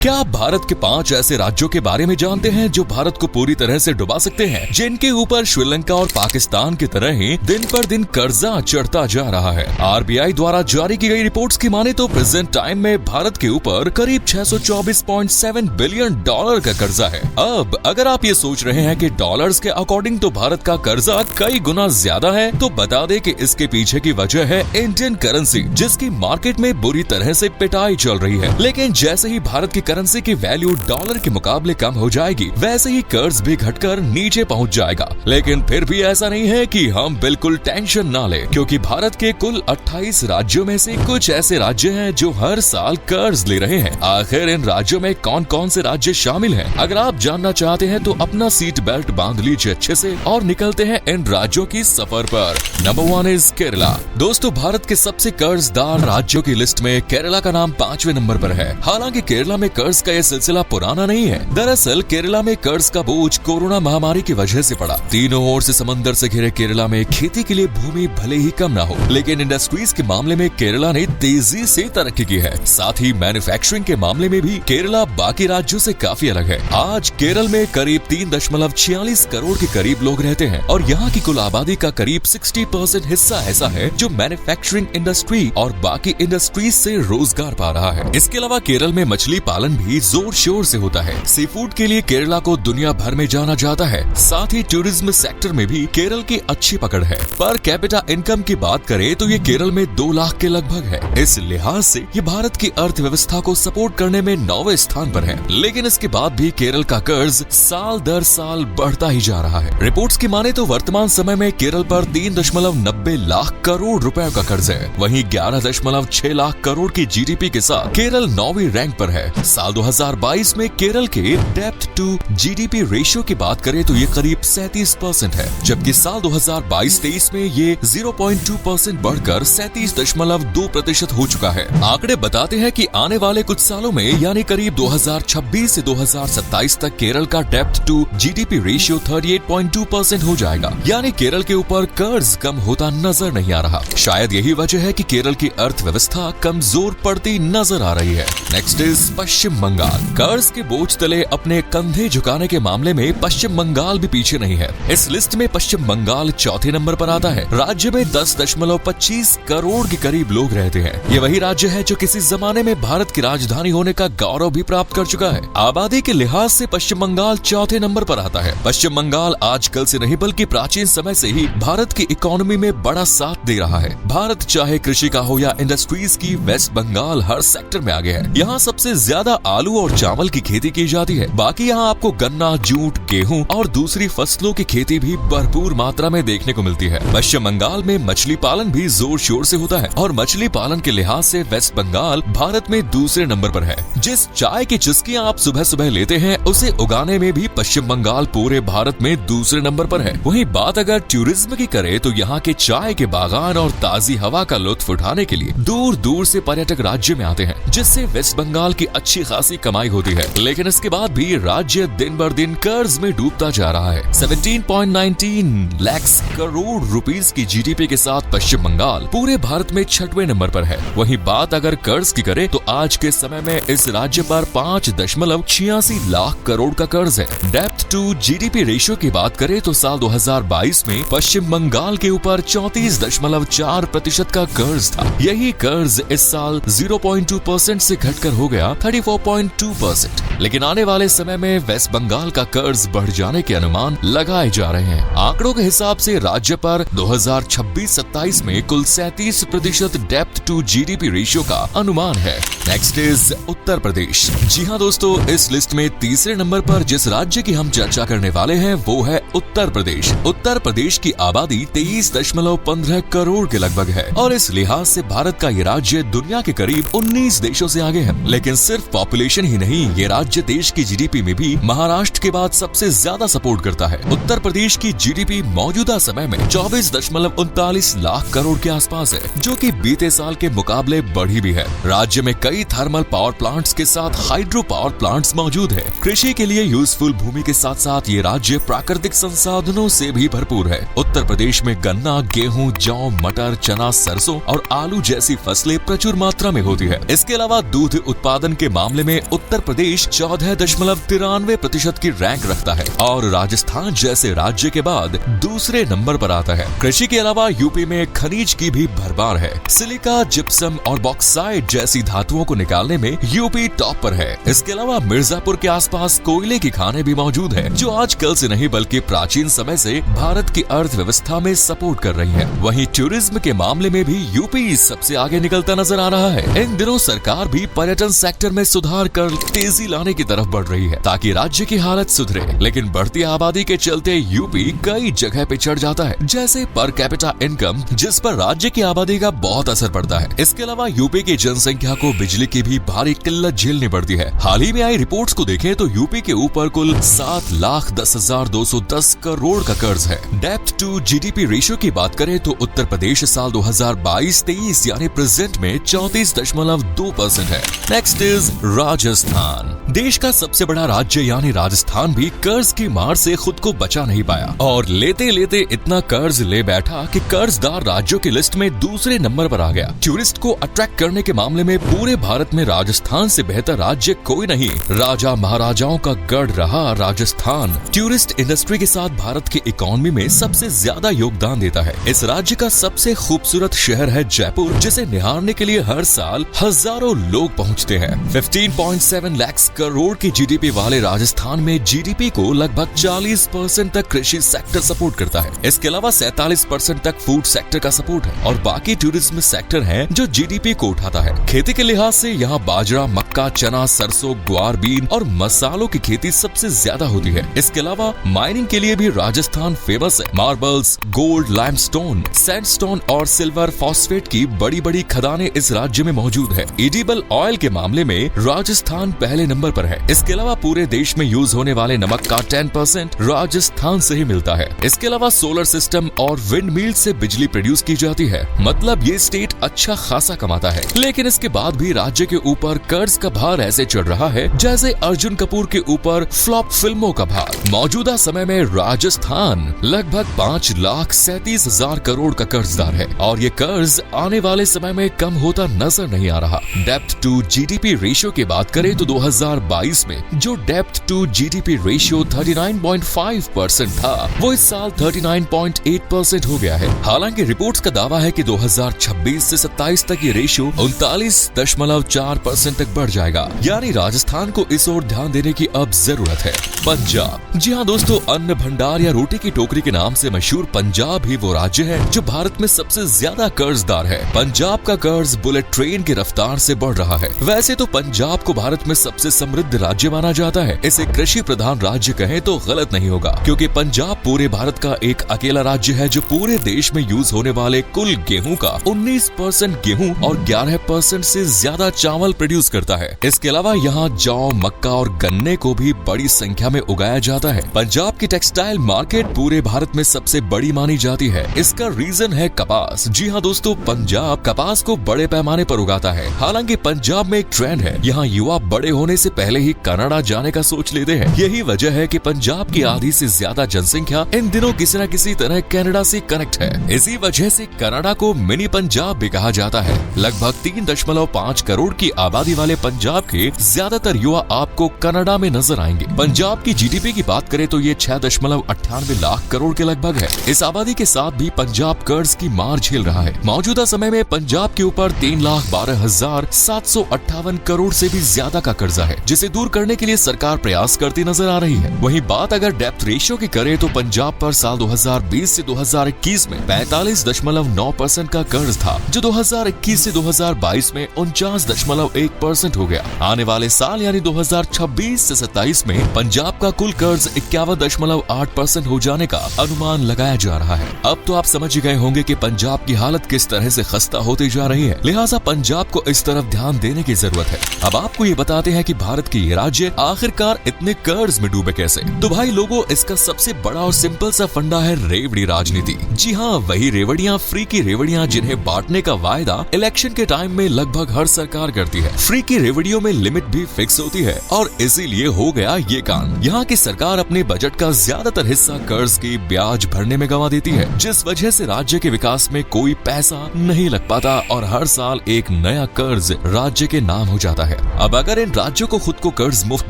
क्या आप भारत के 5 ऐसे राज्यों के बारे में जानते हैं जो भारत को पूरी तरह से डुबा सकते हैं, जिनके ऊपर श्रीलंका और पाकिस्तान की तरह ही दिन पर दिन कर्जा चढ़ता जा रहा है। आरबीआई द्वारा जारी की गई रिपोर्ट्स की माने तो प्रेजेंट टाइम में भारत के ऊपर करीब 624.7 बिलियन डॉलर का कर्जा है। अब अगर आप ये सोच रहे हैं कि डॉलर्स के अकॉर्डिंग तो भारत का कर्जा कई गुना ज्यादा है, तो बता दे कि इसके पीछे की वजह है इंडियन करेंसी, जिसकी मार्केट में बुरी तरह से पिटाई चल रही है। लेकिन जैसे ही भारत की करेंसी की वैल्यू डॉलर के मुकाबले कम हो जाएगी, वैसे ही कर्ज भी घटकर नीचे पहुंच जाएगा। लेकिन फिर भी ऐसा नहीं है कि हम बिल्कुल टेंशन ना लें, क्योंकि भारत के कुल 28 राज्यों में से कुछ ऐसे राज्य हैं जो हर साल कर्ज ले रहे हैं। आखिर इन राज्यों में कौन कौन से राज्य शामिल हैं? अगर आप जानना चाहते हैं तो अपना सीट बेल्ट बांध लीजिए अच्छे से और निकलते हैं इन राज्यों की सफर पर। Number 1 is Kerala. दोस्तों, भारत के सबसे कर्जदार राज्यों की लिस्ट में केरला का नाम 5वें नंबर पर है। हालांकि केरला में कर्ज का यह सिलसिला पुराना नहीं है। दरअसल केरला में कर्ज का बोझ कोरोना महामारी की वजह से पड़ा। तीनों ओर से समंदर से घिरे केरला में खेती के लिए भूमि भले ही कम ना हो, लेकिन इंडस्ट्रीज के मामले में केरला ने तेजी से तरक्की की है। साथ ही मैन्युफैक्चरिंग के मामले में भी केरला बाकी राज्यों से काफी अलग है। आज केरल में करीब 3.46 करोड़ के करीब लोग रहते हैं और यहाँ की कुल आबादी का करीब 60% हिस्सा ऐसा है जो मैन्युफैक्चरिंग इंडस्ट्री और बाकी इंडस्ट्रीज से रोजगार पा रहा है। इसके अलावा केरल में मछली पालन भी जोर शोर से होता है। सी फूड के लिए केरला को दुनिया भर में जाना जाता है। साथ ही टूरिज्म सेक्टर में भी केरल की अच्छी पकड़ है। पर कैपिटा इनकम की बात करें तो ये केरल में 2 लाख के लगभग है। इस लिहाज से ये भारत की अर्थव्यवस्था को सपोर्ट करने में 9वें स्थान पर है। लेकिन इसके बाद भी केरल का कर्ज साल दर साल बढ़ता ही जा रहा है। रिपोर्ट्स की माने तो वर्तमान समय में केरल पर 3.90 लाख करोड़ रुपए का कर्ज है। वहीं 11.6 लाख करोड़ की जीडीपी के साथ केरल 9वीं रैंक पर है। साल 2022 में केरल के डेब्ट टू जीडीपी रेशियो की बात करें तो ये करीब 37% है, जबकि साल 2022-23 में ये 0.2% बढ़कर 37.2% हो चुका है। आंकड़े बताते हैं कि आने वाले कुछ सालों में यानी करीब 2026 से 2027 तक केरल का डेब्ट टू जीडीपी रेशियो 38.2% हो जाएगा। यानी केरल के ऊपर कर्ज कम होता नजर नहीं आ रहा। शायद यही वजह है कि केरल की अर्थव्यवस्था कमजोर पड़ती नजर आ रही है। नेक्स्ट इज पश्चिम बंगाल। कर्ज के बोझ तले अपने कंधे झुकाने के मामले में पश्चिम बंगाल भी पीछे नहीं है। इस लिस्ट में पश्चिम बंगाल 4थे नंबर पर आता है। राज्य में 10.25 करोड़ के करीब लोग रहते हैं। ये वही राज्य है जो किसी जमाने में भारत की राजधानी होने का गौरव भी प्राप्त कर चुका है। आबादी के लिहाज से पश्चिम बंगाल 4थे नंबर पर आता है। पश्चिम बंगाल आजकल से नहीं बल्कि प्राचीन समय से ही भारत की इकोनॉमी में बड़ा साथ दे रहा है। भारत चाहे कृषि का हो या इंडस्ट्रीज की, वेस्ट बंगाल हर सेक्टर में आगे है। यहाँ सबसे ज्यादा आलू और चावल की खेती की जाती है। बाकी यहाँ आपको गन्ना, जूट, गेहूं और दूसरी फसलों की खेती भी भरपूर मात्रा में देखने को मिलती है। पश्चिम बंगाल में मछली पालन भी जोर शोर से होता है और मछली पालन के लिहाज से वेस्ट बंगाल भारत में दूसरे नंबर पर है। जिस चाय की चुस्कियां आप सुबह सुबह लेते हैं, उसे उगाने में भी पश्चिम बंगाल पूरे भारत में दूसरे नंबर पर है। वहीं बात अगर टूरिज्म की करे तो यहाँ के चाय के बागान और ताजी हवा का लुत्फ उठाने के लिए दूर दूर से पर्यटक राज्य में आते हैं, जिससे वेस्ट बंगाल की अच्छी खासी कमाई होती है। लेकिन इसके बाद भी राज्य दिन बर दिन कर्ज में डूबता जा रहा है। 17.19 लाख करोड़ रुपीस की जीडीपी के साथ पश्चिम बंगाल पूरे भारत में 6वें नंबर पर है। वहीं बात अगर कर्ज की करे तो आज के समय में इस राज्य पर 5.86 लाख करोड़ का कर्ज है। डेब्ट टू जीडीपी रेशियो की बात करें तो साल 2022 में पश्चिम बंगाल के ऊपर 34.4% का कर्ज था। यही कर्ज इस साल 0.2% से घटकर हो गया 34.2%। लेकिन आने वाले समय में वेस्ट बंगाल का कर्ज बढ़ जाने के अनुमान लगाए जा रहे हैं। आंकड़ों के हिसाब से राज्य पर 2026-27 में कुल 37% डेब्ट टू जीडीपी रेशियो का अनुमान है। Next is Uttar Pradesh. जी हाँ दोस्तों, इस लिस्ट में तीसरे नंबर पर जिस राज्य की हम चर्चा करने वाले हैं वो है उत्तर प्रदेश। उत्तर प्रदेश की आबादी 23.15 करोड़ के लगभग है और इस लिहाज से भारत का ये राज्य दुनिया के करीब 19 देशों से आगे है। लेकिन सिर्फ पॉपुलेशन ही नहीं, ये राज्य राज्य देश की जीडीपी में भी महाराष्ट्र के बाद सबसे ज्यादा सपोर्ट करता है। उत्तर प्रदेश की जीडीपी मौजूदा समय में 24.39 लाख करोड़ के आसपास है, जो कि बीते साल के मुकाबले बढ़ी भी है। राज्य में कई थर्मल पावर प्लांट्स के साथ हाइड्रो पावर प्लांट्स मौजूद है। कृषि के लिए यूजफुल भूमि के साथ साथ ये राज्य प्राकृतिक संसाधनों से भी भरपूर है। उत्तर प्रदेश में गन्ना, गेहूं, जौ, मटर, चना, सरसों और आलू जैसी फसलें प्रचुर मात्रा में होती है। इसके अलावा दूध उत्पादन के मामले में उत्तर प्रदेश 14.93% की रैंक रखता है और राजस्थान जैसे राज्य के बाद दूसरे नंबर पर आता है। कृषि के अलावा यूपी में खनिज की भी भरमार है। सिलिका, जिप्सम और बॉक्साइट जैसी धातुओं को निकालने में यूपी टॉप पर है। इसके अलावा मिर्जापुर के आसपास कोयले की खानें भी मौजूद है, जो आजकल से नहीं बल्कि प्राचीन समय से भारत की अर्थव्यवस्था में सपोर्ट कर रही है। वहीं टूरिज्म के मामले में भी यूपी सबसे आगे निकलता नजर आ रहा है। इन दिनों सरकार भी पर्यटन सेक्टर में सुधार कर तेजी लाने की तरफ बढ़ रही है, ताकि राज्य की हालत सुधरे। लेकिन बढ़ती आबादी के चलते यूपी कई जगह पे चढ़ जाता है, जैसे पर कैपिटा इनकम, जिस पर राज्य की आबादी का बहुत असर पड़ता है। इसके अलावा यूपी की जनसंख्या को बिजली की भी भारी किल्लत झेलनी पड़ती है। हाल ही में आई रिपोर्ट्स को देखें तो यूपी के ऊपर कुल 7,10,210 करोड़ का कर्ज है। डेब्ट टू जीडीपी रेशियो की बात करें तो उत्तर प्रदेश साल 2022-23 यानी प्रेजेंट में 34.2% है। Next is Rajasthan. देश का सबसे बड़ा राज्य यानी राजस्थान भी कर्ज की मार से खुद को बचा नहीं पाया और लेते लेते इतना कर्ज ले बैठा कि कर्जदार राज्यों की लिस्ट में दूसरे नंबर पर आ गया। टूरिस्ट को अट्रैक्ट करने के मामले में पूरे भारत में राजस्थान से बेहतर राज्य कोई नहीं। राजा महाराजाओं का गढ़ रहा राजस्थान टूरिस्ट इंडस्ट्री के साथ भारत की इकोनॉमी में सबसे ज्यादा योगदान देता है। इस राज्य का सबसे खूबसूरत शहर है जयपुर, जिसे निहारने के लिए हर साल हजारों लोग पहुंचते हैं। 15.7 लाख करोड़ की जीडीपी वाले राजस्थान में जीडीपी को लगभग 40% तक कृषि सेक्टर सपोर्ट करता है। इसके अलावा 47% तक फूड सेक्टर का सपोर्ट है और बाकी टूरिज्म सेक्टर है जो जीडीपी को उठाता है। खेती के लिहाज से यहाँ बाजरा, मक्का, चना, सरसों, ग्वार, बीन और मसालों की खेती सबसे ज्यादा होती है। इसके अलावा माइनिंग के लिए भी राजस्थान फेमस है। मार्बल्स, गोल्ड, लाइमस्टोन, सैंडस्टोन और सिल्वर फॉस्फेट की बड़ी बड़ी खदानें इस राज्य में मौजूद है। एडिबल ऑयल के मामले में राजस्थान पहले नंबर पर है। इसके अलावा पूरे देश में यूज होने वाले नमक का 10% राजस्थान से ही मिलता है। इसके अलावा सोलर सिस्टम और विंड मिल से बिजली प्रोड्यूस की जाती है। मतलब ये स्टेट अच्छा खासा कमाता है। लेकिन इसके बाद भी राज्य के ऊपर कर्ज का भार ऐसे चढ़ रहा है जैसे अर्जुन कपूर के ऊपर फ्लॉप फिल्मों का भार। मौजूदा समय में राजस्थान लगभग 5,37,000 करोड़ का कर्जदार है और ये कर्ज आने वाले समय में कम होता नजर नहीं आ रहा। डेब्ट टू जीडीपी रेशियो की बात करें तो 2022 में जो डेब्ट टू जीडीपी रेशियो 39.5% था, वो इस साल 39.8% हो गया है। हालांकि रिपोर्ट्स का दावा है कि 2026 से 27 तक ये रेशियो 39.4% तक बढ़ जाएगा। यानी राजस्थान को इस ओर ध्यान देने की अब जरूरत है। पंजाब। जी हाँ दोस्तों, अन्न भंडार या रोटी की टोकरी के नाम से मशहूर पंजाब ही वो राज्य है जो भारत में सबसे ज्यादा कर्जदार है। पंजाब का कर्ज बुलेट ट्रेन की रफ्तार से बढ़ रहा है। वैसे तो पंजाब को भारत में सबसे समृद्ध राज्य माना जाता है। इसे कृषि प्रधान राज्य कहें तो गलत नहीं होगा, क्योंकि पंजाब पूरे भारत का एक अकेला राज्य है जो पूरे देश में यूज होने वाले कुल गेहूं का 19% गेहूं और 11% से ज्यादा चावल प्रोड्यूस करता है। इसके अलावा यहाँ जौ, मक्का और गन्ने को भी बड़ी संख्या में उगाया जाता है। पंजाब की टेक्सटाइल मार्केट पूरे भारत में सबसे बड़ी मानी जाती है। इसका रीजन है कपास। जी हाँ दोस्तों, पंजाब कपास को बड़े पैमाने पर उगाता है। हालांकि पंजाब में एक ट्रेंड है, यहाँ युवा बड़े होने से पहले ही कनाडा जाने का सोच लेते हैं। यही वजह है कि पंजाब की आधी से ज्यादा जनसंख्या इन दिनों किसी न किसी तरह कनाडा से कनेक्ट है। इसी वजह से कनाडा को मिनी पंजाब भी कहा जाता है। लगभग 3.5 करोड़ की आबादी वाले पंजाब के ज्यादातर युवा आपको कनाडा में नजर आएंगे। पंजाब की जीडीपी की बात करें तो ये 6.98 लाख करोड़ के लगभग है। इस आबादी के साथ भी पंजाब कर्ज की मार झेल रहा है। मौजूदा समय में पंजाब के ऊपर 3,12,758 करोड़ से भी ज्यादा का कर्जा है, जिसे दूर करने के लिए सरकार प्रयास करती नजर आ रही है। वहीं बात अगर डेप्थ रेशियो की करें तो पंजाब पर साल 2020 से 2021 में 45.9% का कर्ज था, जो 2021 से 2022 में 49.1% हो गया। आने वाले साल यानी 2026 से 27 में पंजाब का कुल कर्ज 51.8% हो जाने का अनुमान लगाया जा रहा है। अब तो आप समझ गए होंगे कि पंजाब की हालत किस तरह से खस्ता होती जा रही है, लिहाजा पंजाब को इस तरफ ध्यान देने की जरूरत है। अब आपको ये बताते हैं कि भारत भारत के ये राज्य आखिरकार इतने कर्ज में डूबे कैसे? तो भाई लोगों, इसका सबसे बड़ा और सिंपल सा फंडा है रेवड़ी राजनीति। जी हाँ, वही रेवड़ियाँ, फ्री की रेवड़ियाँ जिन्हें बांटने का वायदा इलेक्शन के टाइम में लगभग हर सरकार करती है। फ्री की रेवड़ियों में लिमिट भी फिक्स होती है और इसीलिए हो गया ये कांड। यहाँ की सरकार अपने बजट का ज्यादातर हिस्सा कर्ज की ब्याज भरने में गंवा देती है, जिस वजह से राज्य के विकास में कोई पैसा नहीं लग पाता और हर साल एक नया कर्ज राज्य के नाम हो जाता है। अब अगर इन राज्यों को खुद को कर्ज मुक्त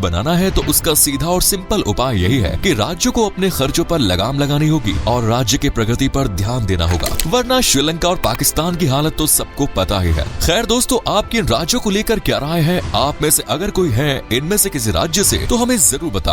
बनाना है तो उसका सीधा और सिंपल उपाय यही है कि राज्यों को अपने खर्चों पर लगाम लगानी होगी और राज्य की प्रगति पर ध्यान देना होगा, वरना श्रीलंका और पाकिस्तान की हालत तो सबको पता ही है। खैर दोस्तों, आपकी इन राज्यों को लेकर क्या राय है? आप में से अगर कोई है इनमें से किसी राज्य से तो हमें जरूर बताएं।